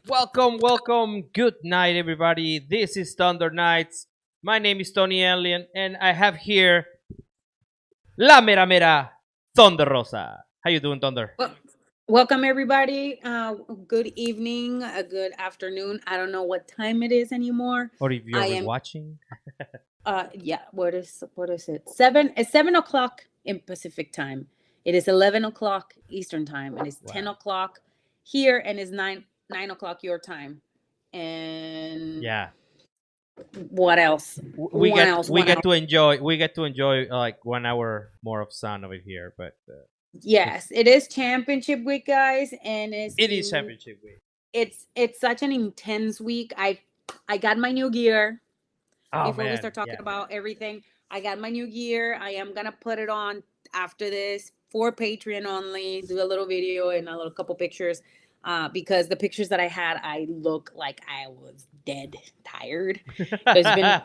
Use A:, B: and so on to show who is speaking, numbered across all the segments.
A: Welcome. Good night, everybody. This is Thunder Nights. My name is Tony Alien, and I have here La Mera Mera Thunder Rosa. How you doing, Thunder?
B: Well, welcome everybody. Good evening, a good afternoon. I don't know what time it is anymore.
A: Or if you're
B: I am
A: rewatching?
B: yeah, what is it? 7 o'clock in Pacific time. It is 11 o'clock Eastern time, and it's ten
A: Wow.
B: o'clock here, and it's nine o'clock your time. And
A: Yeah.
B: what else?
A: We
B: What
A: get
B: else?
A: we
B: What
A: get
B: else?
A: to enjoy like 1 hour more of sun over here, but
B: Yes, it is championship week, guys, and
A: it is championship week.
B: it's such an intense week. I got my new gear.
A: Oh
B: Before we
A: man,
B: start talking
A: yeah.
B: about everything, I got my new gear. I am gonna put it on after this for Patreon only. Do a little video and a little couple pictures, because the pictures that I had, I look like I was dead tired. It's been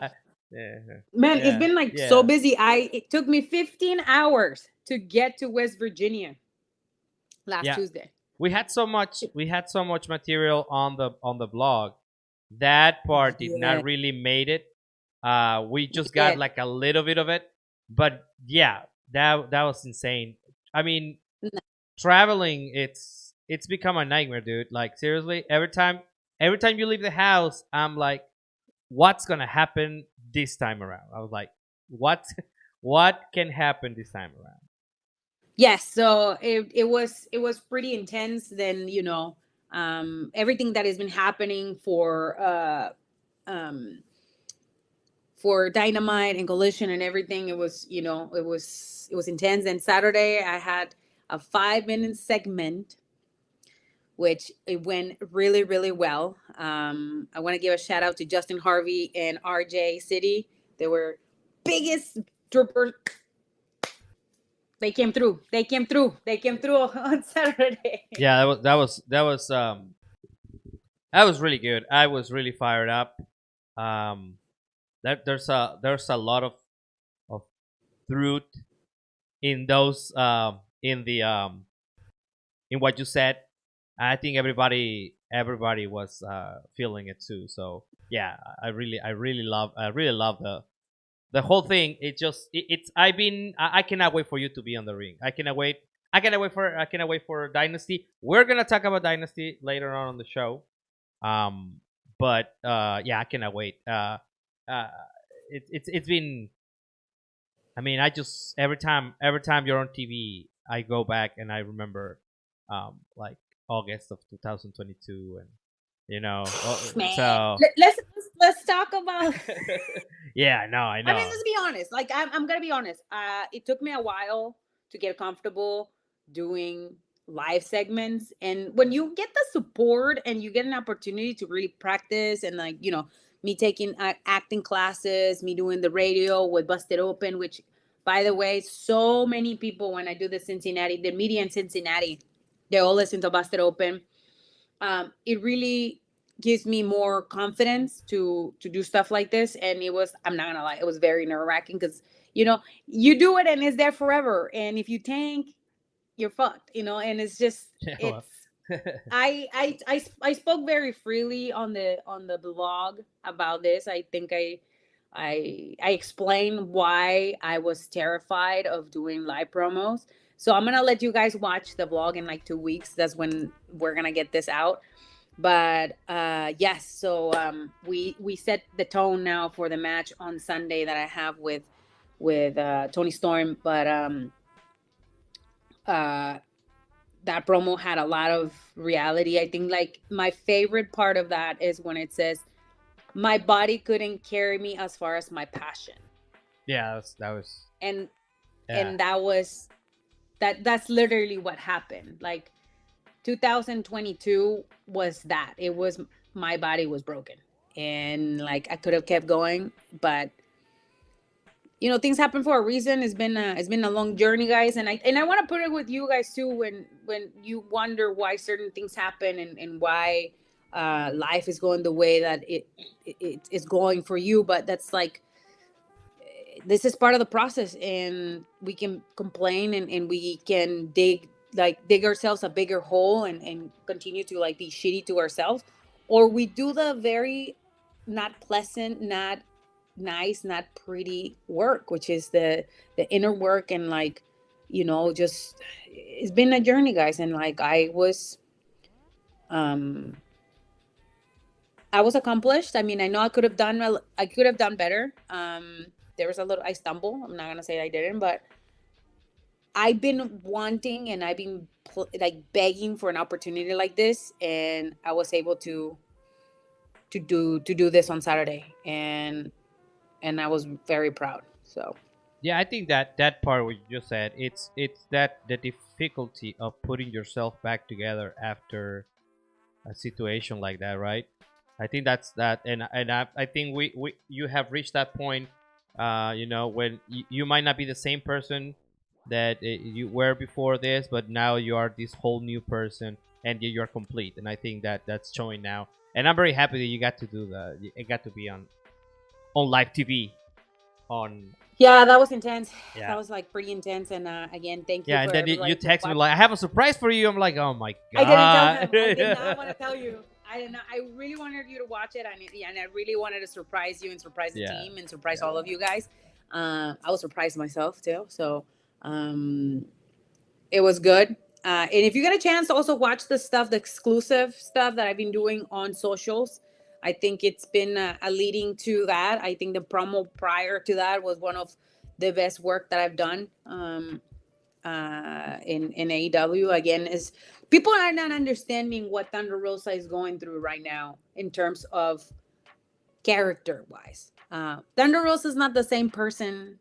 A: yeah,
B: man, it's
A: yeah,
B: been like so
A: yeah.
B: busy. It took me 15 hours to get to West Virginia last
A: Yeah.
B: Tuesday.
A: We had so much material on the blog. That part did
B: Yeah,
A: not really made it. We just got
B: yeah.
A: like a little bit of it, but yeah, that was insane. I mean, traveling, it's become a nightmare, dude. Like seriously, every time you leave the house, I'm like, what's gonna happen this time around? I was like, what what can happen this time around?
B: Yes, so it was pretty intense. Then everything that has been happening um for Dynamite and Collision and everything. It was intense. And Saturday I had a 5 minute segment, which it went really really well. I want to give a shout out to Justin Harvey and RJ City. They were biggest troopers. They came through on Saturday.
A: Yeah, that was really good. I was really fired up. Um, there's a lot of truth in those in what you said. I think everybody was feeling it too. So yeah, I really love the whole thing. It's I cannot wait for you to be on the ring. I cannot wait for Dynasty. We're gonna talk about Dynasty later on the show. Um, but yeah, I cannot wait. Uh, it's been. I mean, I just every time you're on TV, I go back and I remember, like August of 2022, and
B: Man,
A: so
B: let's talk about.
A: yeah, no, I
B: I mean,
A: know.
B: let's be honest. Like, I'm gonna be honest. It took me a while to get comfortable doing live segments, and when you get the support and you get an opportunity to really practice, and like me taking acting classes, me doing the radio with Busted Open, which, by the way, so many people when I do the media in Cincinnati, they all listen to Busted Open. It really gives me more confidence to do stuff like this. And I'm not gonna lie, it was very nerve-wracking because you do it and it's there forever, and if you tank, you're fucked. And it's just
A: Yeah, well,
B: it's I spoke very freely on the blog about this. I think I explained why I was terrified of doing live promos. So I'm gonna let you guys watch the vlog in like 2 weeks. That's when we're gonna get this out. But yes, so we set the tone now for the match on Sunday that I have with Tony Storm. But uh, that promo had a lot of reality. I think like my favorite part of that is when it says, "My body couldn't carry me as far as my passion,"
A: yeah, that was
B: and
A: yeah,
B: and that's literally what happened. Like 2022 was that. It was my body was broken, and like I could have kept going, but things happen for a reason. It's been a long journey, guys, and I want to put it with you guys too. When you wonder why certain things happen, and why life is going the way that it is going for you, but that's like this is part of the process, and we can complain, and we can dig ourselves a bigger hole, and continue to like be shitty to ourselves, or we do the very not pleasant, not nice, not pretty work, which is the inner work, and like, just it's been a journey, guys. And like um I was accomplished. I mean, I know I could have done better. There was a little I stumbled. I'm not gonna say I didn't, but I've been wanting, and I've been like begging for an opportunity like this, and I was able to do this on Saturday, and I was very proud. So
A: Yeah, I think that part what you just said, it's that the difficulty of putting yourself back together after a situation like that, right? I think that's that, and I think we you have reached that point, when you might not be the same person that you were before this, but now you are this whole new person, and you're complete. And I think that that's showing now, and I'm very happy that you got to do that. It got to be on live TV on.
B: yeah, that was intense.
A: Yeah.
B: That was like pretty intense. And again, thank you
A: Yeah, and
B: for
A: then you
B: everybody who
A: text me
B: watched.
A: like, "I have a surprise for you." I'm like, "Oh my
B: I didn't tell
A: god!"
B: him. I did not want to tell you. I did not. I really wanted you to watch it, and I really wanted to surprise you and surprise the
A: Yeah,
B: team and surprise
A: yeah,
B: all of you guys. I was surprised myself too. So um, it was good. And if you get a chance to also watch the exclusive stuff that I've been doing on socials, I think it's been a leading to that. I think the promo prior to that was one of the best work that I've done. In AEW. Again, is people are not understanding what Thunder Rosa is going through right now in terms of character wise. Thunder Rosa is not the same person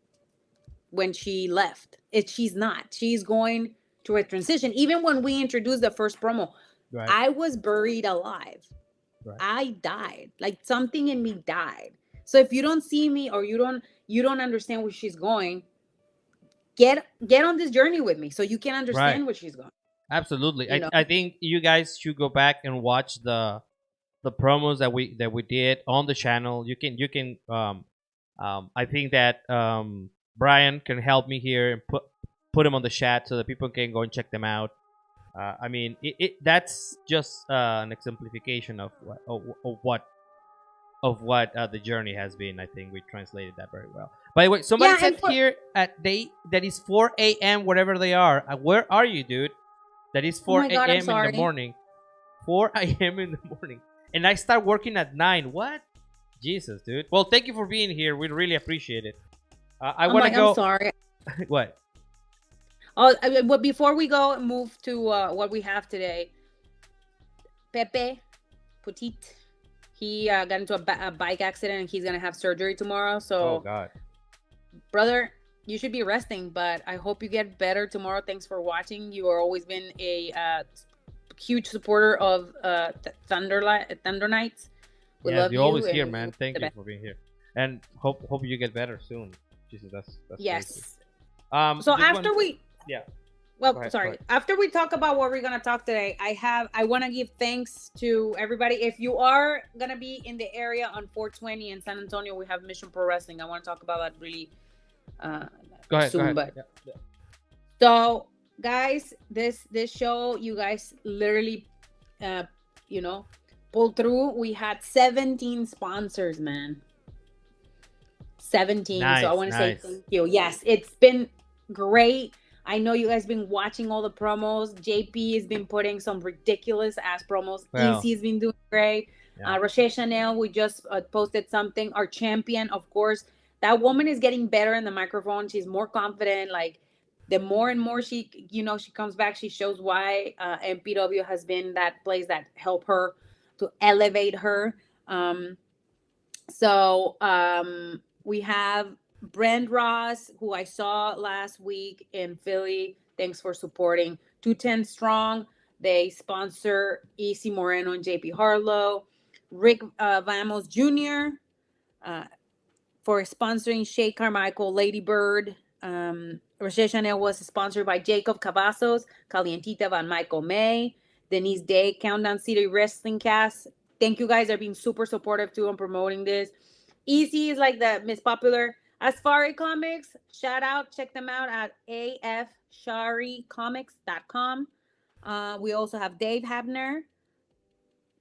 B: when she left. She's not. She's going through a transition. Even when we introduced the first promo,
A: right,
B: I was buried alive.
A: right,
B: I died. Like something in me died. So if you don't see me, or you don't understand where she's going, get on this journey with me so you can
A: right.
B: understand where she's going.
A: Absolutely.
B: You know.
A: I think you guys should go back and watch the promos that we did on the channel. I think that Brian can help me here and put them on the chat so that people can go and check them out. I mean, that's just an exemplification of what the journey has been. I think we translated that very well. By the way, somebody
B: Yeah,
A: said
B: and
A: here at that is 4 a.m. wherever they are. Where are you, dude? That is
B: oh
A: 4
B: my god, I'm
A: a.m. in the
B: sorry.
A: morning. 4 a.m. in the morning, and I start working at 9. What? Jesus, dude. Well, thank you for being here. We really appreciate it. I want to
B: I'm
A: go.
B: sorry.
A: What?
B: Oh, but before we go and move to what we have today, Pepe Petit, he got into a bike accident, and he's gonna have surgery tomorrow.
A: Oh
B: So,
A: God.
B: brother, you should be resting, but I hope you get better tomorrow. Thanks for watching. You are always been a huge supporter of Thunder Knights. We
A: Yes,
B: love
A: you're
B: you,
A: always here,
B: and we
A: man.
B: wish you
A: Thank
B: the
A: you
B: best.
A: for being here, and hope you get better soon. Jesus, that's crazy.
B: Yes. So
A: Just one.
B: after we
A: Yeah. Go
B: well,
A: ahead. Go
B: sorry.
A: ahead.
B: After we talk about what we're gonna talk today, I want to give thanks to everybody. If you are gonna be in the area on 420 in San Antonio, we have Mission Pro Wrestling. I want to talk about that really uh,
A: Go ahead. Go
B: soon.
A: ahead.
B: But
A: Yeah. Yeah.
B: so, guys, this show, you guys literally, uh, you know, pulled through. We had 17 sponsors, man. 17. So I
A: Nice.
B: want to say
A: Nice.
B: thank you. Yes, it's been great. I know you guys been watching all the promos. JP has been putting some ridiculous ass promos.
A: Well.
B: Easy has been doing great.
A: Yeah.
B: Roche Chanel, we just posted something. Our champion, of course. That woman is getting better in the microphone. She's more confident. Like, the more and more she comes back, she shows why MPW has been that place that help her to elevate her. We have Brand Ross, who I saw last week in Philly. Thanks for supporting 210 Strong. They sponsor EC Moreno and JP Harlow. Rick Vamos Jr. For sponsoring Shay Carmichael, Lady Bird. Roche Chanel was sponsored by Jacob Cavazos, Calientita Van Michael May, Denise Day, Countdown City Wrestling Cast. Thank you guys. They're being super supportive too on promoting this. Easy is like the Miss Popular. Asfari Comics, shout out. Check them out at afsharicomics.com. We also have Dave Habner,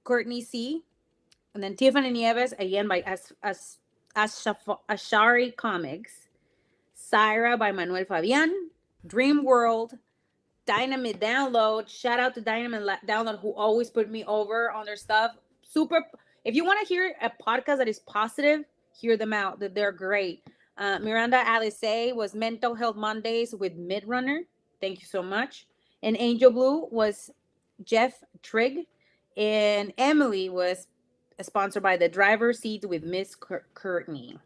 B: Courtney C., And then Tiffany Nieves, again by Ashari Comics. Syra by Manuel Fabian. Dream World. Dynamite Download. Shout out to Dynamite Download, who always put me over on their stuff. Super. If you want to hear a podcast that is positive, hear them out. That they're great. Miranda Alice was Mental Health Mondays with Midrunner. Thank you so much. And Angel Blue was Jeff Trigg. And Emily was sponsored by the driver's seat with Miss Courtney.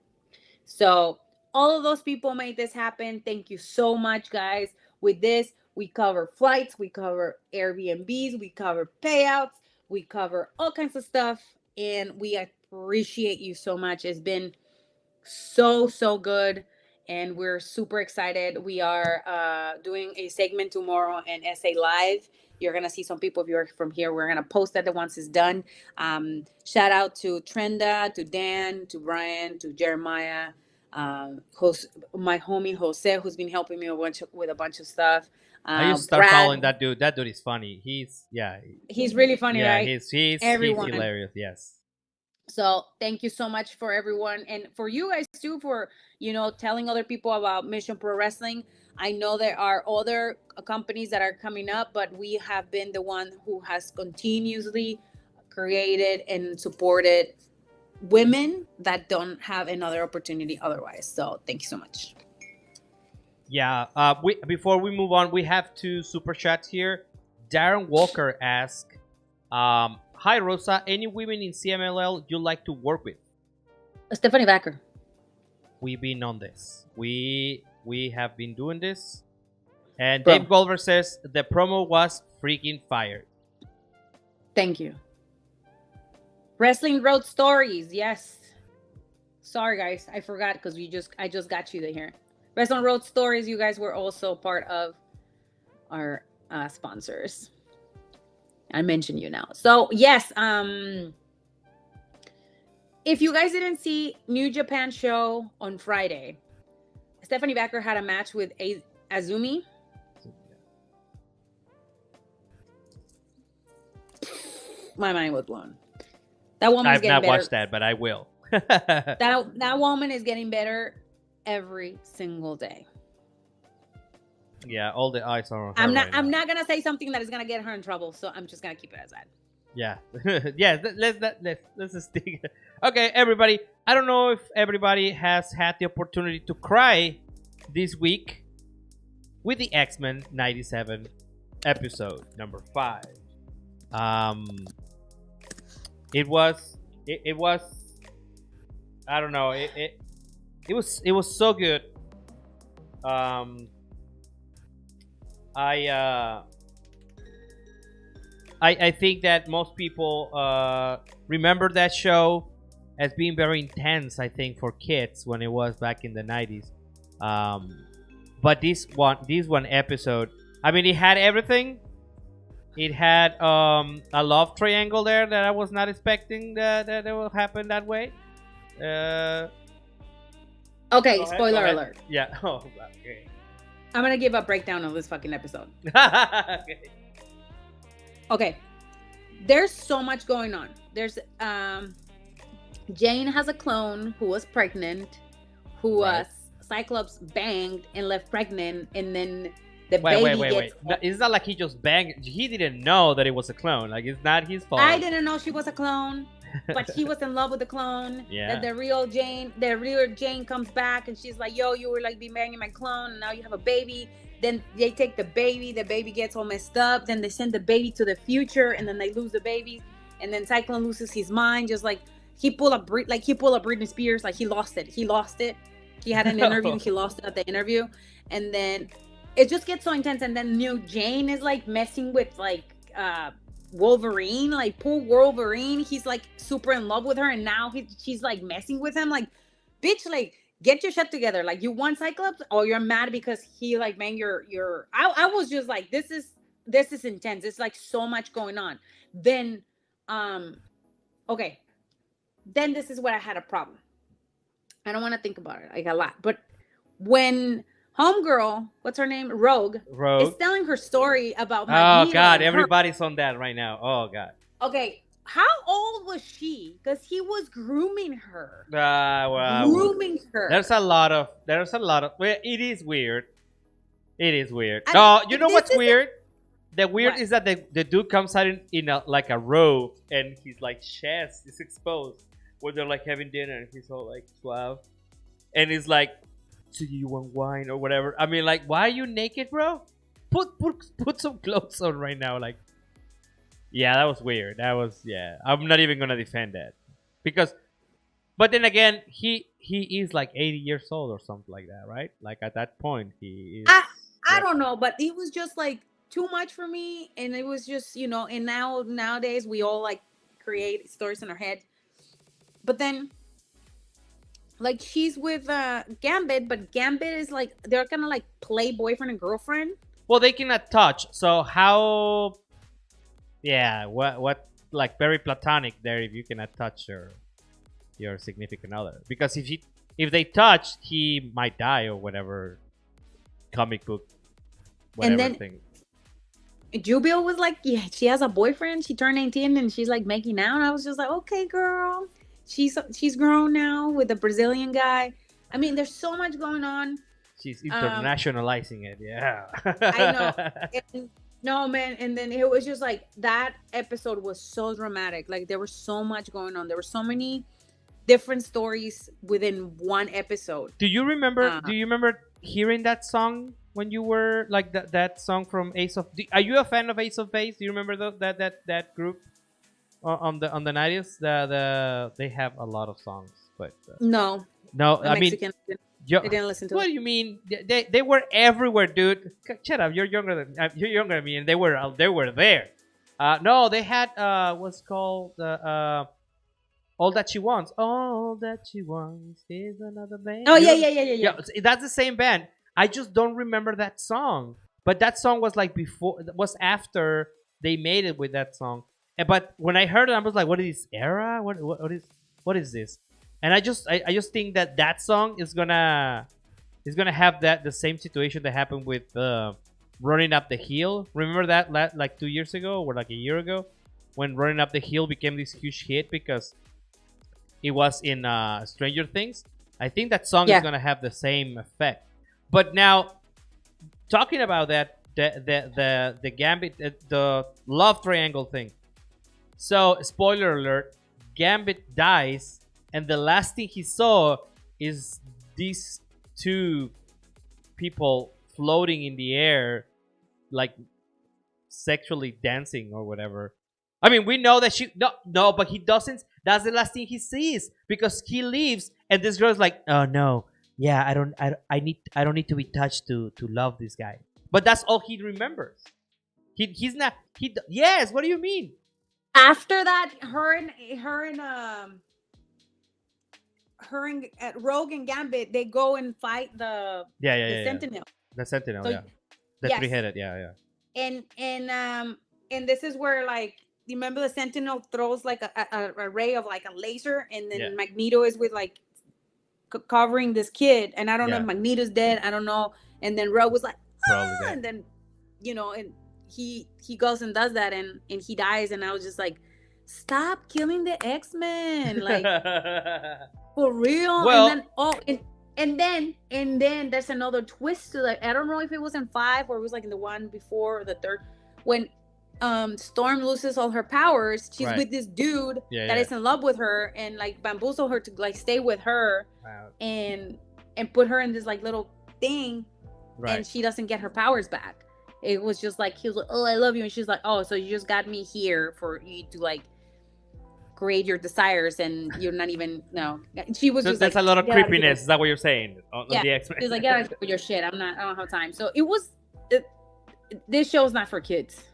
B: So all of those people made this happen. Thank you so much, guys. With this, we cover flights, we cover Airbnbs, we cover payouts, we cover all kinds of stuff. And we appreciate you so much. It's been so good. And we're super excited. We are doing a segment tomorrow in SA Live. You're going to see some people, if you're from here, we're going to post that once it's done. Shout out to Trenda, to Dan, to Brian, to Jeremiah, my homie Jose, who's been helping me with a bunch of stuff.
A: I used to start following that dude. That dude is funny. He's
B: really funny,
A: yeah,
B: right?
A: He's hilarious. Yes.
B: So thank you so much for everyone, and for you guys too, for telling other people about Mission Pro Wrestling. I know there are other companies that are coming up, but we have been the one who has continuously created and supported women that don't have another opportunity otherwise. So thank you so much.
A: Yeah. Before we move on, we have 2 super chats here. Darren Walker asks, "Hi Rosa, any women in CMLL you like to work with?"
B: Stephanie Backer.
A: We've been on this. We have been doing this. And Dave Golver says the promo was freaking fire.
B: Thank you. Wrestling Road Stories, yes. Sorry guys, I forgot because I just got you here. Wrestling Road Stories, you guys were also part of our sponsors. I mentioned you now. So yes, if you guys didn't see New Japan show on Friday, Stephanie Backer had a match with Azumi. My mind was blown. That woman
A: I've not watched that, but I will.
B: that woman is getting better every single day.
A: Yeah, all the eyes are on her.
B: I'm not gonna say something that is gonna get her in trouble, so I'm just gonna keep it as that.
A: Yeah, yeah. Let's just stick. Okay, everybody. I don't know if everybody has had the opportunity to cry this week with the X-Men '97 episode number 5. It was. I don't know. It was so good. I think that most people remember that show as being very intense, I think, for kids when it was back in the 90s. But this one episode, I mean, it had everything. It had a love triangle there that I was not expecting that it will happen that way.
B: Okay, spoiler alert.
A: Yeah. Oh, okay.
B: I'm gonna give a breakdown of this fucking episode. Okay. There's so much going on. There's Jane has a clone who was pregnant, who Cyclops banged and left pregnant, and then the baby gets...
A: Wait. It's not like he just banged. He didn't know that it was a clone. Like, it's not his fault.
B: I didn't know she was a clone, but he was in love with the clone.
A: Yeah.
B: That the real Jane comes back, and she's like, "Yo, you were like banging my clone, and now you have a baby." Then they take the baby gets all messed up. Then they send the baby to the future, and then they lose the baby. And then Cyclone loses his mind, just like he pulled up Britney Spears. Like he lost it. He had an interview, and he lost it at the interview. And then it just gets so intense. And then New Jane is like messing with like Wolverine, like poor Wolverine. He's like super in love with her, and now she's like messing with him. Like, bitch, like, get your shit together. Like, you want Cyclops, or you're mad because he like banged your. I was just like, this is intense. It's like so much going on. Then, okay. Then this is where I had a problem. I don't want to think about it like a lot, but when Homegirl, what's her name, Rogue, is telling her story about Magneto.
A: Oh God, everybody's on that right now. Oh God.
B: Okay, how old was she? Because he was grooming her.
A: Well,
B: Grooming her.
A: there's a lot of. Well, it is weird. It is weird.
B: And
A: No, you know
B: this
A: what's
B: is
A: weird? The weird
B: What?
A: is that the dude comes out in a, like a robe, and he's like chest is exposed, where they're like having dinner, and he's all like suave, and he's like, "So you want wine or whatever?" I mean, like, why are you naked, bro? Put some clothes on right now. Like, yeah, that was weird. That was, yeah. I'm not even gonna defend that because, but then again, he is like 80 years old or something like that, right? Like at that point, he is.
B: I don't know, but it was just like too much for me, and it was just and nowadays we all like create stories in our head, but then like she's with Gambit, but Gambit is like they're kind of like play boyfriend and girlfriend.
A: Well, they cannot touch. So how? Yeah, what like very platonic there if you cannot touch your significant other, because if they touch, he might die or whatever comic book whatever
B: And then
A: thing.
B: Jubio was like, yeah, she has a boyfriend. She turned 18 and she's like making out. And I was just like, okay, girl. She's grown now with a Brazilian guy. I mean, there's so much going on.
A: She's internationalizing it. Yeah.
B: I know. And, no, man. And then it was just like that episode was so dramatic. Like there was so much going on. There were so many different stories within one episode.
A: Do you remember hearing that song when you were like that song from Ace of? Are you a fan of Ace of Base? Do you remember that group on the 90s? They have a lot of songs, but
B: No,
A: I
B: Mexican,
A: mean,
B: I didn't listen to
A: what
B: it.
A: do you mean? They were everywhere, dude. Shut up. You're younger than me, and they were there. No, they had what's called All That She Wants. All that she wants is another man.
B: Oh yeah.
A: That's the same band. I just don't remember that song. But that song was like was after they made it with that song. But when I heard it, I was like, "What is this era? What is this?" And I just think that song is gonna have the same situation that happened with Running Up the Hill. Remember that like 2 years ago or like a year ago when Running Up the Hill became this huge hit because it was in Stranger Things. I think that song is gonna have the same effect. But now, talking about that, the Gambit, the love triangle thing. So, spoiler alert: Gambit dies, and the last thing he saw is these two people floating in the air, like sexually dancing or whatever. I mean, we know that no, but he doesn't. That's the last thing he sees because he leaves, and this girl's like, "Oh no, yeah, I don't need to be touched to love this guy." But that's all he remembers. He's not. Yes. What do you mean?
B: After that, her and Rogue and Gambit, they go and fight the Sentinel.
A: The Sentinel,
B: So,
A: the
B: yes.
A: three-headed, yeah.
B: And this is where like you remember the Sentinel throws like a ray of like a laser, and then Magneto is with like covering this kid, and I don't know if Magneto's dead. I don't know. And then Rogue was like, and then and he goes and does that, and he dies, and I was just like, stop killing the X-Men, like for real.
A: Well,
B: and then there's another twist to that. I don't know if it was in 5 or it was like in the one before or the third, when Storm loses all her powers. She's with this dude that is in love with her, and like bamboozle her to like stay with her, and put her in this like little thing, and she doesn't get her powers back. It was just like he was like, "Oh, I love you," and she's like, "Oh, so you just got me here for you to like create your desires, and you're not even no." She was just
A: that's
B: like,
A: a lot of creepiness. Is that what you're saying? On the X-Men.
B: She's like, "Get out of here with your shit. I don't have time." So it was. This show's not for kids.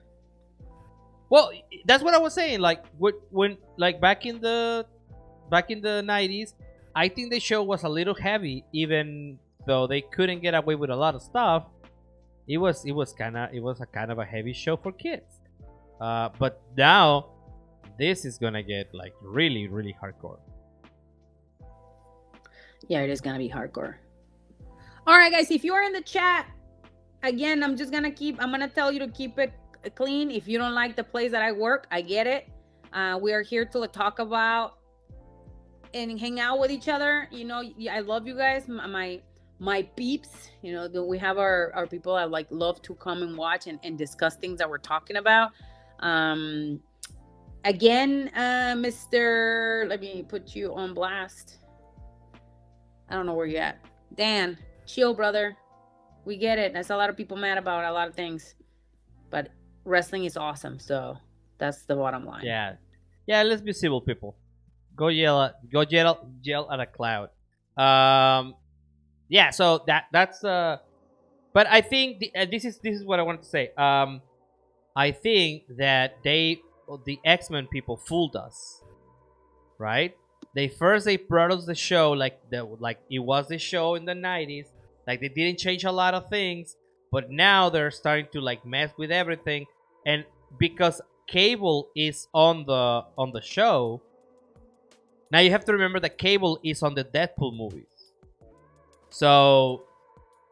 A: Well, that's what I was saying. Like when like back in the 90s, I think the show was a little heavy, even though they couldn't get away with a lot of stuff. It was a kind of a heavy show for kids. But now this is gonna get like really, really hardcore.
B: Yeah, it is gonna be hardcore. All right, guys, if you are in the chat, again, I'm gonna tell you to keep it clean. If you don't like the place that I work, I get it. We are here to talk about and hang out with each other. I love you guys, my peeps. We have our people that love to come and watch and discuss things that we're talking about. Again, Mr. Let me put you on blast. I don't know where you're at. Dan, chill, brother. We get it. That's a lot of people mad about a lot of things. But wrestling is awesome, so that's the bottom line.
A: Yeah. Let's be civil, people. Go yell at a cloud. Yeah. So that's. But I think this is what I wanted to say. I think that the X-Men people fooled us, right? They brought us the show like it was the show in the 90s. Like they didn't change a lot of things, but now they're starting to mess with everything. And because Cable is on the show, now you have to remember that Cable is on the Deadpool movies. So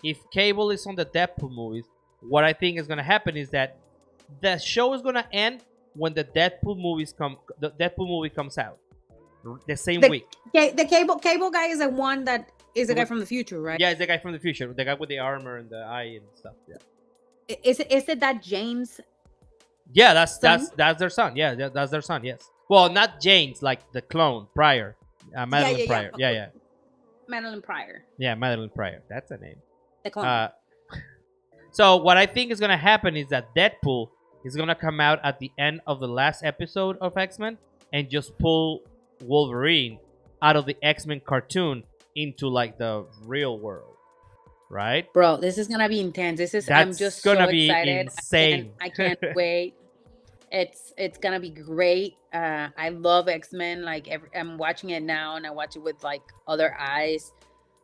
A: if Cable is on the Deadpool movies, what I think is gonna happen is that the show is gonna end when the Deadpool movie comes out the same week.
B: The cable guy is the one that is the guy from the future, right?
A: Yeah, it's the guy from the future, the guy with the armor and the eye and stuff. Yeah.
B: Is it that James?
A: Yeah, that's their son. Yeah, that's their son. Yes. Well, not James, like the clone Pryor, Madeline Pryor. Yeah.
B: Madeline Pryor.
A: Yeah, Madeline Pryor. That's her name.
B: The clone.
A: So what I think is gonna happen is that Deadpool is gonna come out at the end of the last episode of X-Men and just pull Wolverine out of the X-Men cartoon into the real world, right?
B: Bro, this is gonna be intense. I'm just gonna be excited.
A: Insane.
B: I can't wait. It's gonna be great. I love X-Men. I'm watching it now, and I watch it with other eyes.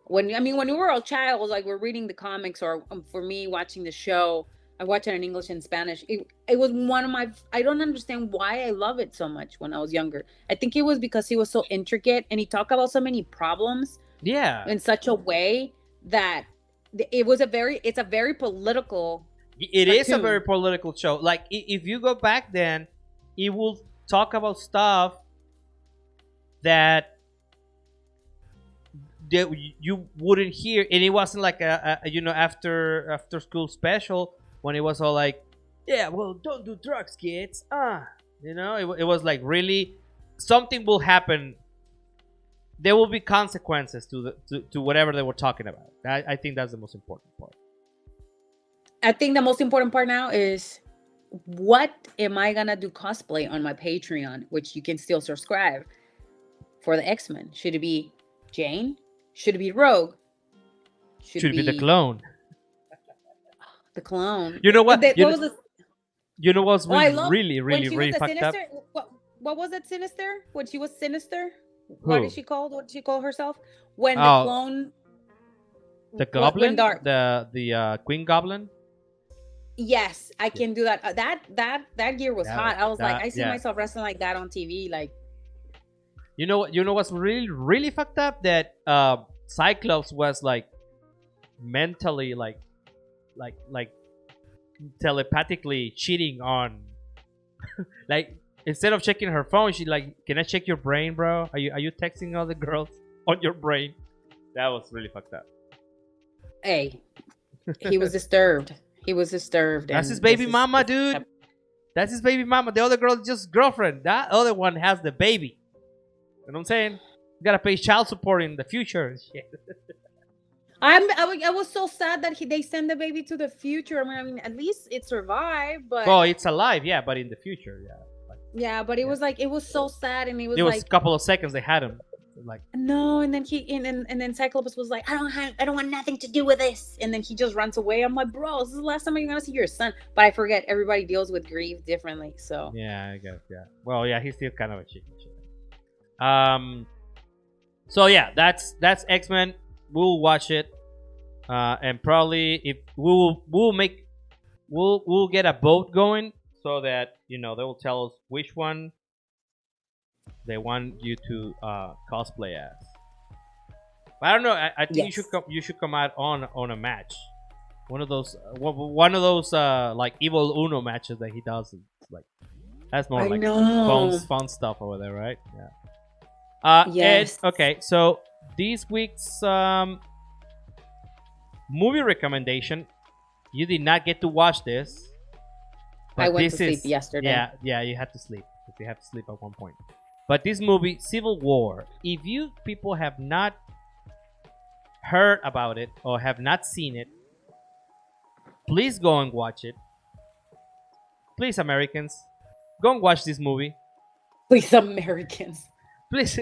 B: When you were a child, we're reading the comics, or for me watching the show, I watch it in English and Spanish. It was one of my. I don't understand why I love it so much when I was younger. I think it was because he was so intricate and he talked about so many problems.
A: Yeah.
B: In such a way that it's a very political.
A: It cartoon. Is a very political show. If you go back then, it will talk about stuff that you wouldn't hear, and it wasn't a after school special when it was all yeah, well, don't do drugs, kids. It was really something will happen. There will be consequences to whatever they were talking about. I think that's the most important part.
B: I think the most important part now is, what am I gonna do cosplay on my Patreon, which you can still subscribe, for the X-Men? Should it be Jane? Should it be Rogue?
A: Should it be the clone?
B: The clone.
A: You know what? You know what's really fucked up?
B: What was it, Sinister? When she was Sinister? What did she call herself? When the clone...
A: The Goblin? The Queen Goblin?
B: Yes, I can do that. That gear was hot. I was I see myself wrestling like that on TV.
A: You know what's really fucked up? That Cyclops was mentally telepathically cheating on instead of checking her phone, she can I check your brain, bro? Are you texting other girls on your brain? That was really fucked up.
B: Hey, he was disturbed.
A: That's his baby mama, dude. That's his baby mama. The other girl is just girlfriend. That other one has the baby. You know what I'm saying? You gotta pay child support in the future and shit.
B: I was so sad that they sent the baby to the future. I mean, at least it survived, but
A: it's alive, yeah. But in the future,
B: yeah. But it was it was so sad, and it was
A: a couple of seconds they had him.
B: No, and then then Cyclops was like, I don't want nothing to do with this, and then he just runs away. I'm like, bro, this is the last time you're gonna see your son. But I forget, everybody deals with grief differently, so
A: yeah, I guess, yeah. Well, yeah, he's still kind of a chicken shit. So yeah, that's X-Men. We'll watch it, and probably if we'll get a vote going so that they will tell us which one they want you to cosplay as. But I don't know. I think you should come out on a match, one of those evil Uno matches that he does. It's That's more
B: I
A: like
B: know.
A: fun stuff over there, right? Yeah.
B: Yes.
A: And, okay, so this week's movie recommendation. You did not get to watch this, but
B: I went
A: this
B: to sleep
A: is
B: yesterday.
A: yeah. You had to sleep. You had to sleep at one point. But this movie, Civil War. If you people have not heard about it or have not seen it, please go and watch it. Please, Americans, go and watch this movie.
B: Please, Americans.
A: Please,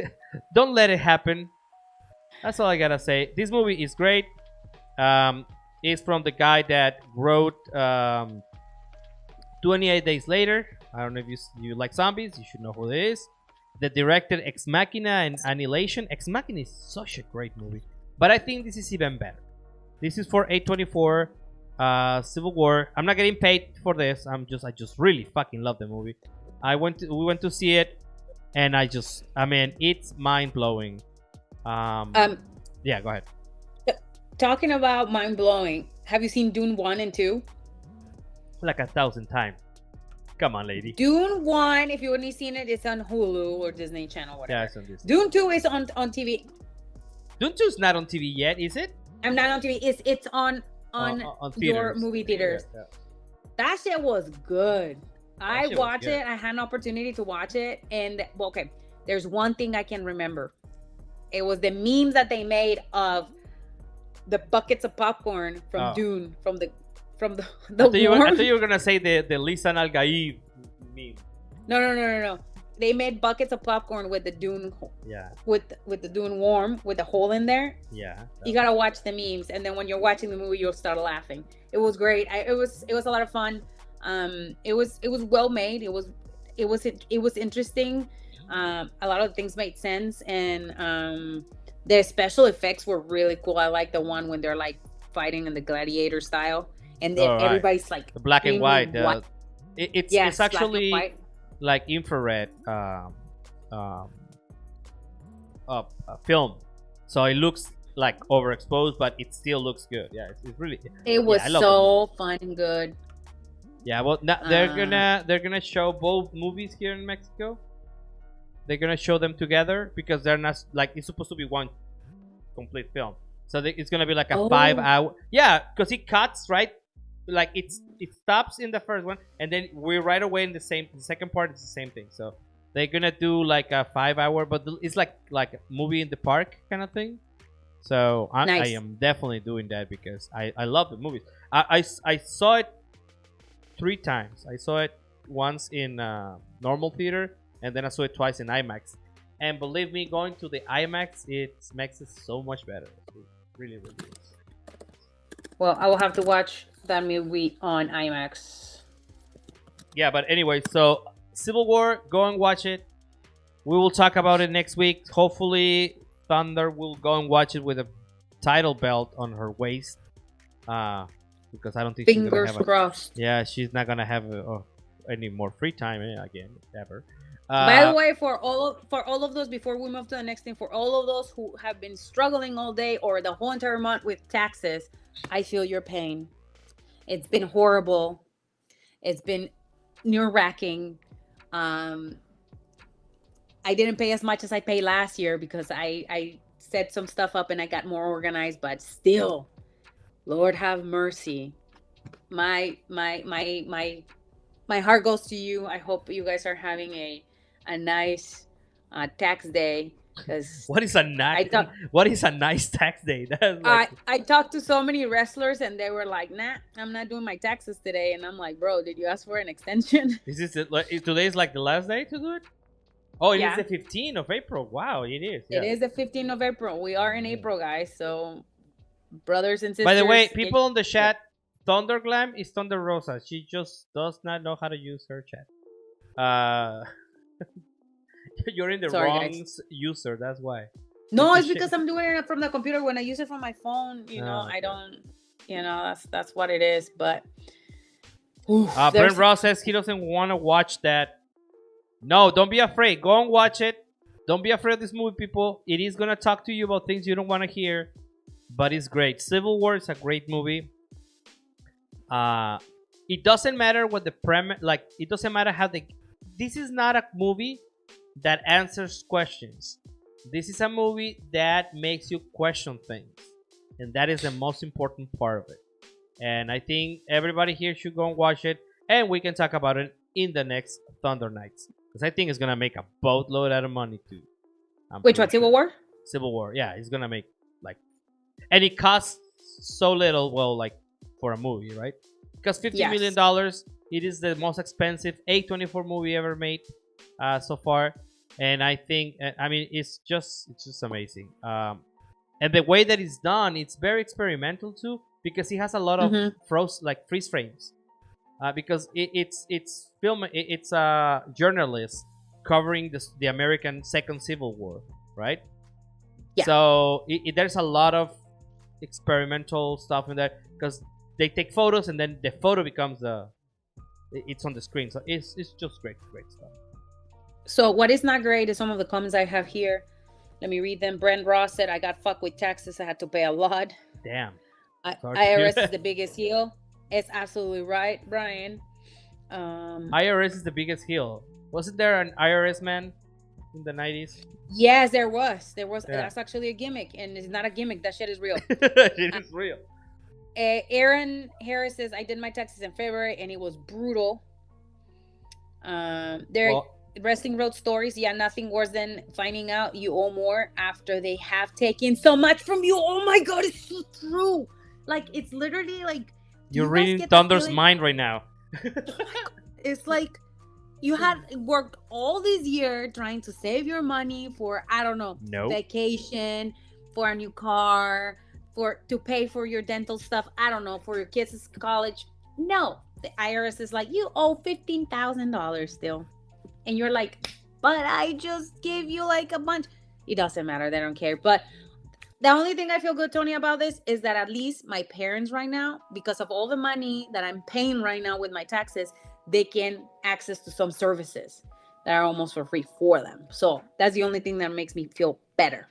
A: don't let it happen. That's all I gotta say. This movie is great. It's from the guy that wrote 28 Days Later. I don't know if you like zombies. You should know who it is. The director Ex Machina and Annihilation. Ex Machina is such a great movie, but I think this is even better. This is for A24 Civil War. I'm not getting paid for this. I just really fucking love the movie. We went to see it, and I mean, it's mind blowing. Yeah, go ahead.
B: Talking about mind blowing. Have you seen Dune 1 and 2?
A: Like 1,000 times. Come on, lady.
B: Dune 1, if you only seen it, it's on Hulu or Disney Channel, whatever.
A: Yeah, it's on Disney.
B: Dune 2 is on TV.
A: Dune 2 is not on TV yet, is it?
B: I'm not on TV. It's on your movie theaters.
A: Yeah.
B: That shit was good. I
A: shit was
B: watched
A: good.
B: it. I had an opportunity to watch it, and okay, there's one thing I can remember. It was the memes that they made of the buckets of popcorn from Dune, from the
A: I thought you were gonna say the Lisa Nalgaib meme.
B: No. They made buckets of popcorn with the Dune.
A: Yeah.
B: With the Dune warm with a hole in there.
A: Yeah.
B: You gotta watch the memes, and then when you're watching the movie, you'll start laughing. It was great. It was a lot of fun. It was well made. It was interesting. A lot of things made sense, and the special effects were really cool. I like the one when they're like fighting in the gladiator style, and then everybody's like
A: the black and white. It's actually like infrared film, so it looks like overexposed, but it still looks good. Yeah, it's really.
B: It was so fun and good.
A: Yeah, well, they're gonna show both movies here in Mexico. They're gonna show them together because they're not like it's supposed to be one complete film. So it's gonna be like a 5 hour. Yeah, because it cuts right, like it stops in the first one, and then we're right away in the second part. It's the same thing. So they're gonna do like a 5 hour, but it's like a movie in the park kind of thing. So I am definitely doing that because I love the movies. I saw it 3 times. I saw it once in normal theater, and then I saw it twice in IMAX. And believe me, going to the IMAX, it makes it so much better. It really, really is.
B: Well, I will have to watch that movie on IMAX.
A: Yeah, but anyway, so Civil War, go and watch it. We will talk about it next week. Hopefully, Thunder will go and watch it with a title belt on her waist. Because I don't think she's gonna have
B: crossed.
A: Yeah, she's not gonna have any more free time again ever.
B: By the way, for all of those, before we move to the next thing, for all of those who have been struggling all day or the whole entire month with taxes, I feel your pain. It's been horrible. It's been nerve-wracking. I didn't pay as much as I paid last year because I set some stuff up and I got more organized, but still, Lord have mercy. My heart goes to you. I hope you guys are having a nice tax day. Because
A: what is a nice tax day?
B: Like... I talked to so many wrestlers and they were like, "Nah, I'm not doing my taxes today." And I'm like, "Bro, did you ask for an extension?"
A: Today is like the last day to do it? Oh, it is the 15th of April. Wow, it is. Yeah.
B: It is the 15th of April. We are in April, guys. So, brothers and sisters.
A: By the way, people in the chat, Thunder Glam is Thunder Rosa. She just does not know how to use her chat. You're in the wrong user. That's why.
B: No, it's because I'm doing it from the computer. When I use it from my phone, I don't. That's what it is. But
A: Brent Ross says he doesn't want to watch that. No, don't be afraid. Go and watch it. Don't be afraid of this movie, people. It is gonna talk to you about things you don't want to hear, but it's great. Civil War is a great movie. It doesn't matter what the premise. Like, it doesn't matter how this is not a movie that answers questions. This is a movie that makes you question things, and that is the most important part of it. And I think everybody here should go and watch it, and we can talk about it in the next Thunder Nights, because I think it's gonna make a boatload out of money too.
B: Which one? Civil War?
A: Civil War, yeah, it's gonna make like, and it costs so little. Well, like for a movie, right? Because $50 million, it is the most expensive A24 movie ever made so far, and I think, I mean, it's just amazing. And the way that it's done, it's very experimental too, because it has a lot of freeze frames. Because it's film, it's a journalist covering the American Second Civil War, right? Yeah. So there's a lot of experimental stuff in there, because they take photos and then the photo becomes it's on the screen. So it's just great stuff.
B: So what is not great is some of the comments I have here. Let me read them. Brent Ross said, I got fucked with taxes. I had to pay a lot.
A: Damn.
B: IRS is the biggest heel. It's absolutely right, Brian.
A: IRS is the biggest heel. Wasn't there an IRS man in the 90s?
B: Yes, there was. Yeah. That's actually a gimmick, and it's not a gimmick. That shit is real.
A: It is real.
B: Aaron Harris says, I did my taxes in February, and it was brutal. Wrestling Road Stories. Yeah, nothing worse than finding out you owe more after they have taken so much from you. Oh my God, it's so true. Like, it's literally like...
A: You're reading Thunder's mind right now.
B: It's like you had worked all this year trying to save your money for, I don't know, vacation, for a new car, to pay for your dental stuff, I don't know, for your kids' college. No, the IRS is like, you owe $15,000 still. And you're like, but I just gave you like a bunch. It doesn't matter. They don't care. But the only thing I feel good, Tony, about this is that at least my parents right now, because of all the money that I'm paying right now with my taxes, they can access to some services that are almost for free for them. So that's the only thing that makes me feel better.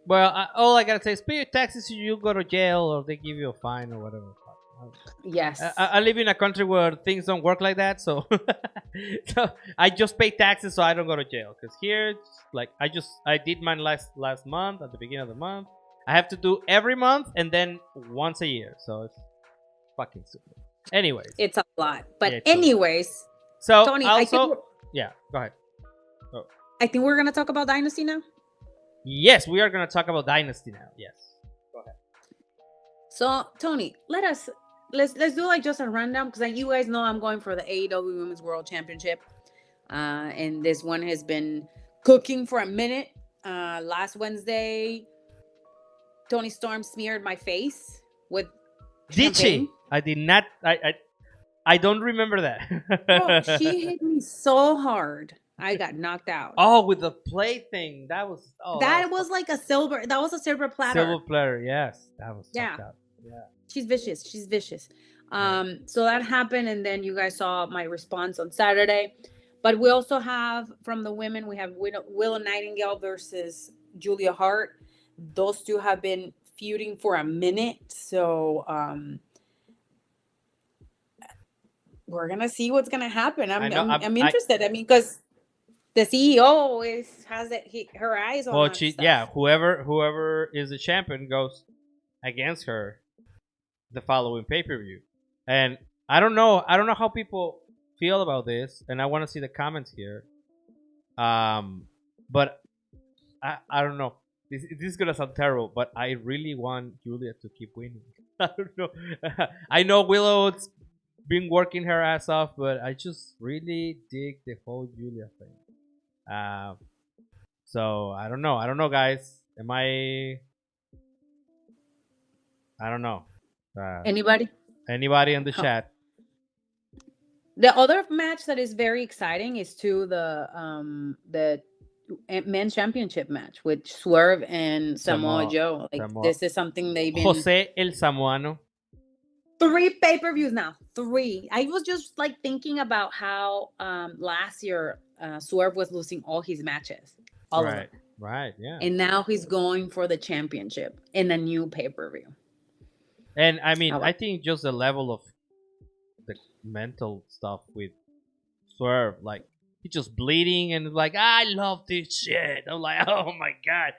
A: Well, all I gotta say is pay your taxes, you go to jail or they give you a fine or whatever.
B: Yes.
A: I live in a country where things don't work like that, so so I just pay taxes so I don't go to jail. Because here, like, I did mine last month at the beginning of the month. I have to do every month and then once a year, so it's fucking stupid. Anyways,
B: it's a lot. But yeah, anyways,
A: so Tony, go ahead. Oh.
B: I think we're gonna talk about Dynasty now.
A: Yes, we are gonna talk about Dynasty now. Yes, go ahead.
B: So Tony, let's do like just a rundown, because you guys know I'm going for the AEW Women's World Championship, and this one has been cooking for a minute. Last Wednesday, Tony Storm smeared my face with champagne.
A: Did she? I did not. I don't remember that.
B: Bro, she hit me so hard, I got knocked out.
A: Oh, with the plate thing. That was
B: like a silver. That was a silver platter.
A: Silver platter, yes. That was
B: yeah. She's vicious. So that happened, and then you guys saw my response on Saturday. But we also have, from the women, we have Willow Nightingale versus Julia Hart. Those two have been feuding for a minute, so we're gonna see what's gonna happen. I'm interested. I mean, because the CEO always has her eyes on.
A: Well, whoever is the champion goes against her the following pay-per-view. And I don't know how people feel about this, and I want to see the comments here. But I don't know. This is gonna sound terrible, but I really want Julia to keep winning. I don't know. I know Willow's been working her ass off, but I just really dig the whole Julia thing. So I don't know, guys. I don't know.
B: Anybody
A: in the chat?
B: The other match that is very exciting is the men's championship match with Swerve and Samoa Joe. This is something they've been.
A: Jose el Samoano.
B: 3 pay-per-views now. 3. I was just like thinking about how last year Swerve was losing all his matches. All of them.
A: Right, yeah.
B: And now he's going for the championship in a new pay-per-view.
A: And I mean, I think just the level of the mental stuff with Swerve, like He's just bleeding and like, I love this shit. I'm like, oh my god,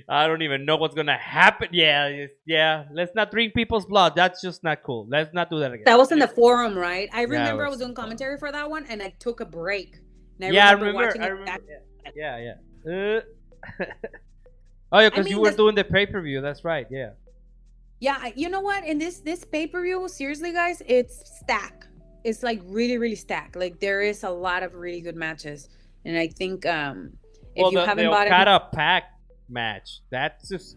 A: I don't even know what's gonna happen. Yeah. Let's not drink people's blood. That's just not cool. Let's not do that again.
B: That was in the forum, right? I
A: Yeah,
B: remember
A: it
B: I
A: was
B: was doing commentary for that one, and I took a break. And
A: Yeah, I
B: remember watching
A: remember.
B: it back.
A: Yeah. Oh yeah, because
B: mean,
A: you were doing the pay-per-view. That's right. Yeah.
B: Yeah, you know what? In this pay-per-view, seriously, guys, it's stacked. It's like really, really stacked. Like there is a lot of really good matches, and I think if you haven't
A: the
B: bought it,
A: Okada Pack match. That's just,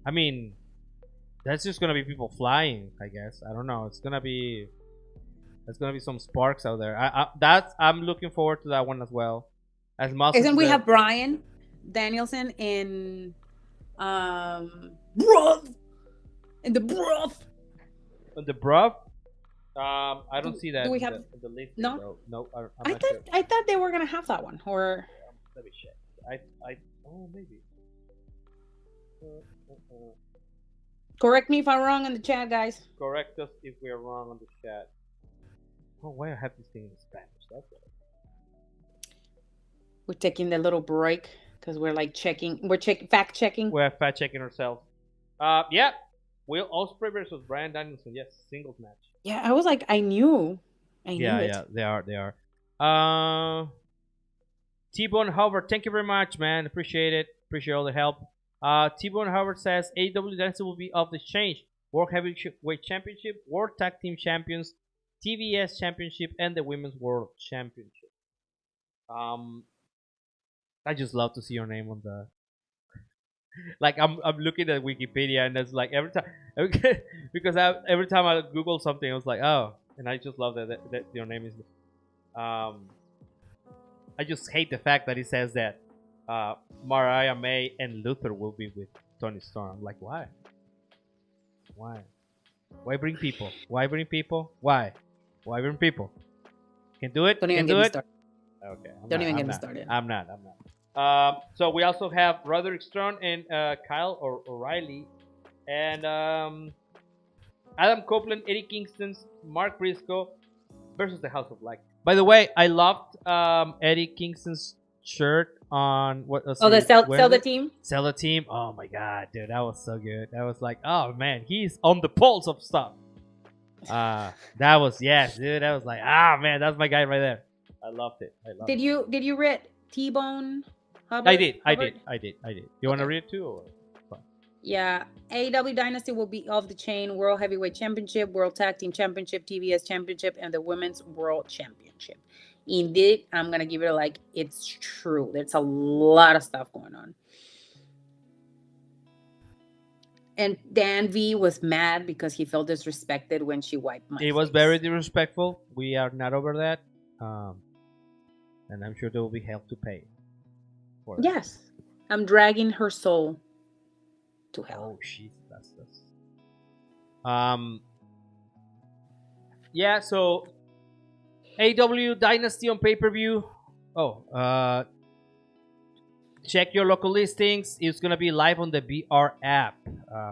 A: I mean, that's just gonna be people flying. I guess. I don't know. It's gonna be. There's gonna be some sparks out there. I'm looking forward to that one as well. As much as
B: we have Brian Danielson in bruv in the bruv.
A: On the bruv. I don't see that.
B: Do we
A: in
B: have
A: the list?
B: no?
A: No, I'm
B: I
A: not
B: thought
A: sure.
B: I thought they were gonna have that one, or
A: Let me check. Maybe.
B: correct me if I'm wrong in the chat, guys.
A: Correct us if we're wrong on the chat. Oh, why I have this thing in Spanish? That's right.
B: We're taking the little break because we're like fact checking.
A: We're fact checking ourselves. Yeah. Will Ospreay versus Bryan Danielson. Yes, singles match.
B: Yeah, I was like, I knew it.
A: Yeah, they are. T-Bone Howard, thank you very much, man. Appreciate it. Appreciate all the help. T-Bone Howard says AEW Dynasty will be off the change. World Heavyweight Championship, World Tag Team Champions, TBS Championship, and the Women's World Championship. I just love to see your name on the. Like I'm looking at Wikipedia and it's like every time because every time I Google something I was like, oh, and I just love that your name is. I just hate the fact that it says that Mariah May and Luther will be with Tony Storm. I'm like, why? Why bring people? Why bring people? Why bring people? Can do it.
B: Don't even
A: Can do
B: get me
A: it.
B: started.
A: Okay.
B: Don't even get me started.
A: I'm not. So we also have Roderick Strong and Kyle O'Reilly, and Adam Copeland, Eddie Kingston, Mark Briscoe versus the House of Light. By the way, I loved Eddie Kingston's shirt on what?
B: The sell the team.
A: Sell the team. Oh my god, dude, that was so good. That was like, oh man, he's on the pulse of stuff. That was dude. That was like, man, that's my guy right there. I loved it.
B: Did you read T-Bone?
A: I did. You want to read it too? Or?
B: Yeah. AEW Dynasty will be off the chain. World Heavyweight Championship, World Tag Team Championship, TBS Championship, and the Women's World Championship. Indeed, I'm going to give it it's true. There's a lot of stuff going on. And Dan V was mad because he felt disrespected when she wiped my face.
A: It was very disrespectful. We are not over that. And I'm sure there will be hell to pay.
B: Yes. I'm dragging her soul to hell.
A: Oh, shit. That's yeah, so AEW Dynasty on pay-per-view. Check your local listings. It's going to be live on the BR app.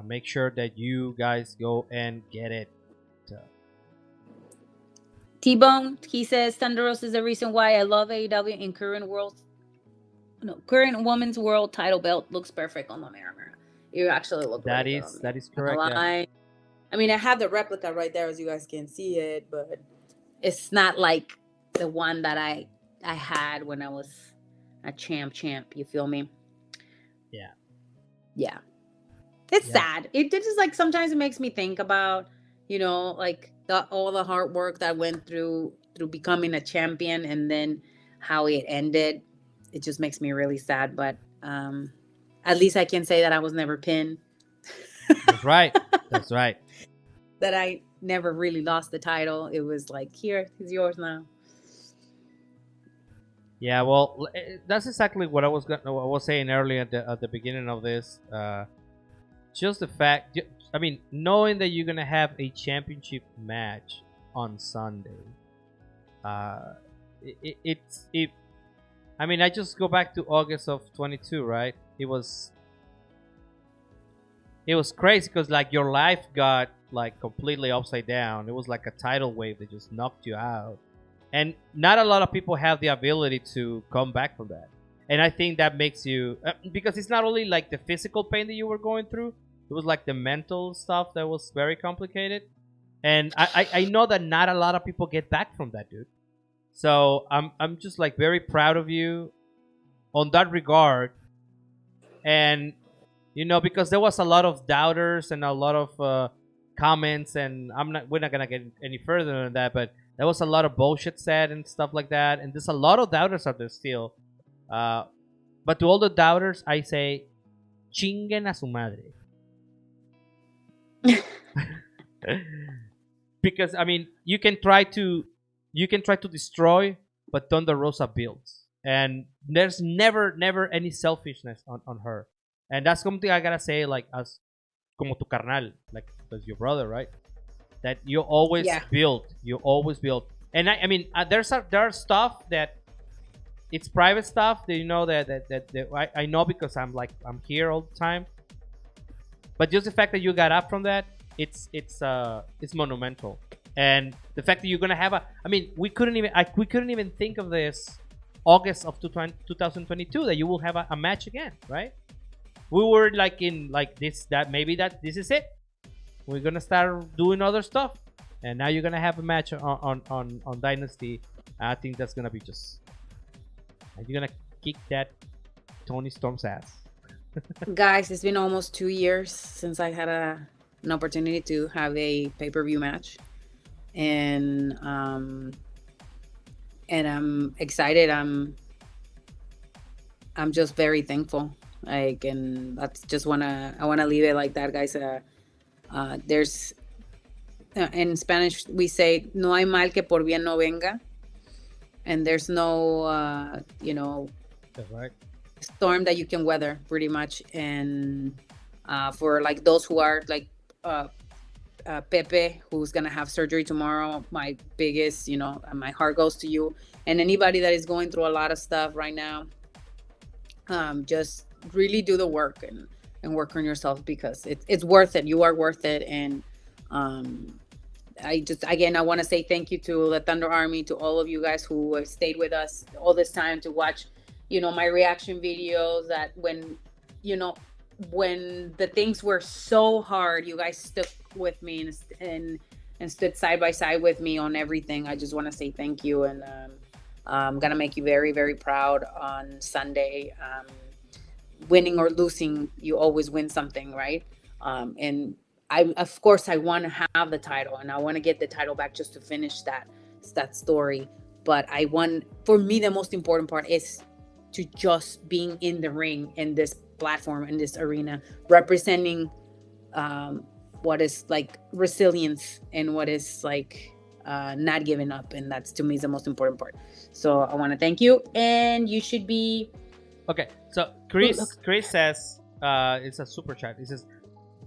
A: Make sure that you guys go and get it.
B: T-Bone, he says Thunder Rosa is the reason why I love AEW in current women's world title belt looks perfect on the mirror. You actually look
A: that is correct. Yeah.
B: I mean, I have the replica right there as you guys can see it, but it's not like the one that I had when I was a champ. You feel me? Yeah. It's sad. It just like sometimes it makes me think about, all the hard work that went through becoming a champion and then how it ended. It just makes me really sad. But at least I can say that I was never pinned.
A: That's right.
B: That I never really lost the title. It was like, here, it's yours now.
A: Yeah, well, that's exactly what I was saying earlier at the beginning of this. Just the fact, knowing that you're gonna have a championship match on Sunday, I just go back to August of 22, right? It was crazy because like your life got like completely upside down. It was like a tidal wave that just knocked you out. and not a lot of people have the ability to come back from that. And I think that makes you because it's not only like the physical pain that you were going through, it was like the mental stuff that was very complicated. And I know that not a lot of people get back from that, dude. So I'm just like very proud of you on that regard. And because there was a lot of doubters and a lot of comments, and we're not gonna get any further than that, but there was a lot of bullshit said and stuff like that, and there's a lot of doubters out there still. But to all the doubters, I say, chinguen a su madre. Because I mean, you can try to destroy, but Thunder Rosa builds, and there's never any selfishness on her, and that's something I gotta say, like, as como tu carnal, like as your brother, right? That you always build, and I mean, there are stuff that it's private stuff that that I know because I'm here all the time, but just the fact that you got up from that, it's monumental. And the fact that you're gonna have we couldn't even think of this August of 2022 that you will have a match again, right? We were like in like this is it. We're gonna start doing other stuff, and now you're gonna have a match on Dynasty. I think that's gonna be you're gonna kick that Tony Storm's ass.
B: Guys, it's been almost 2 years since I had an opportunity to have a pay-per-view match, and I'm excited. I'm just very thankful. Like, and that's just I wanna leave it like that, guys. There's in Spanish we say no hay mal que por bien no venga, and there's no
A: That's right.
B: storm that you can weather, pretty much. And for like those who are like Pepe, who's gonna have surgery tomorrow, my biggest, my heart goes to you. And anybody that is going through a lot of stuff right now, just really do the work and work on yourself, because it's worth it. You are worth it. And I want to say thank you to the Thunder Army, to all of you guys who have stayed with us all this time to watch, my reaction videos. That when the things were so hard, you guys stuck with me and stood side by side with me on everything. I just want to say thank you, and I'm gonna make you very, very proud on Sunday. Winning or losing, you always win something, right? And of course I want to have the title, and I want to get the title back just to finish that story. But for me, the most important part is to just being in the ring, in this platform, in this arena, representing what is like resilience, and what is like not giving up. And that's, to me, is the most important part. So I want to thank you, and you should be
A: okay. So Chris says it's a super chat. He says,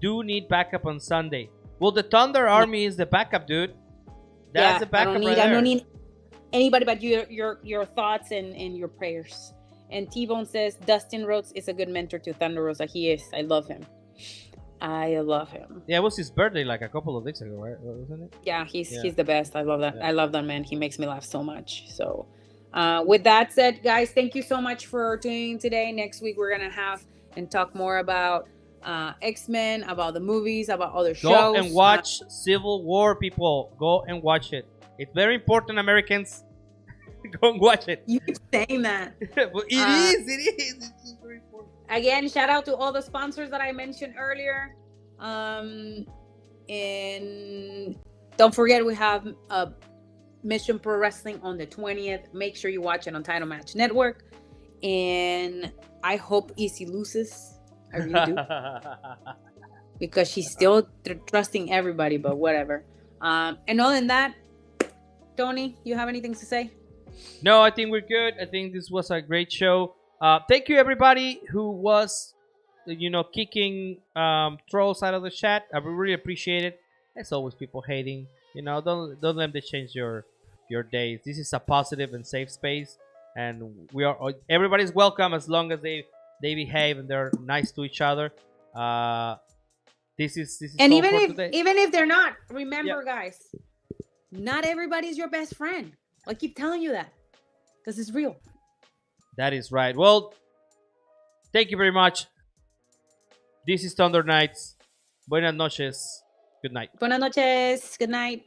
A: do need backup on Sunday. Well, the Thunder Army is the backup, dude. That's the backup. I
B: don't need anybody but your thoughts and your prayers. And T-Bone says Dustin Rhodes is a good mentor to Thunder Rosa. He is. I love him. Yeah,
A: it was his birthday like a couple of weeks ago, right? Wasn't it?
B: Yeah, he's the best. I love that. Yeah. I love that man. He makes me laugh so much. So with that said, guys, thank you so much for tuning in today. Next week, we're going to have and talk more about X-Men, about the movies, about other shows.
A: Go and watch Civil War, people. Go and watch it. It's very important, Americans. Go and watch it.
B: You keep saying that.
A: Well, it is. It's very important.
B: Again, shout out to all the sponsors that I mentioned earlier. And don't forget, we have Mission Pro Wrestling on the 20th. Make sure you watch it on Title Match Network. And I hope Izzy loses. I really do. Because she's still trusting everybody, but whatever. And other than that, Tony, you have anything to say?
A: No, I think we're good. I think this was a great show. Thank you, everybody who was, kicking trolls out of the chat. I really appreciate it. As always, people hating. Don't let them change your days. This is a positive and safe space, and everybody's welcome as long as they behave and they're nice to each other. This is
B: and even if they're not, remember, guys, not everybody's your best friend. I keep telling you that because it's real.
A: That is right. Well, thank you very much. This is Thunder Nights. Buenas noches. Good night.
B: Buenas noches. Good night.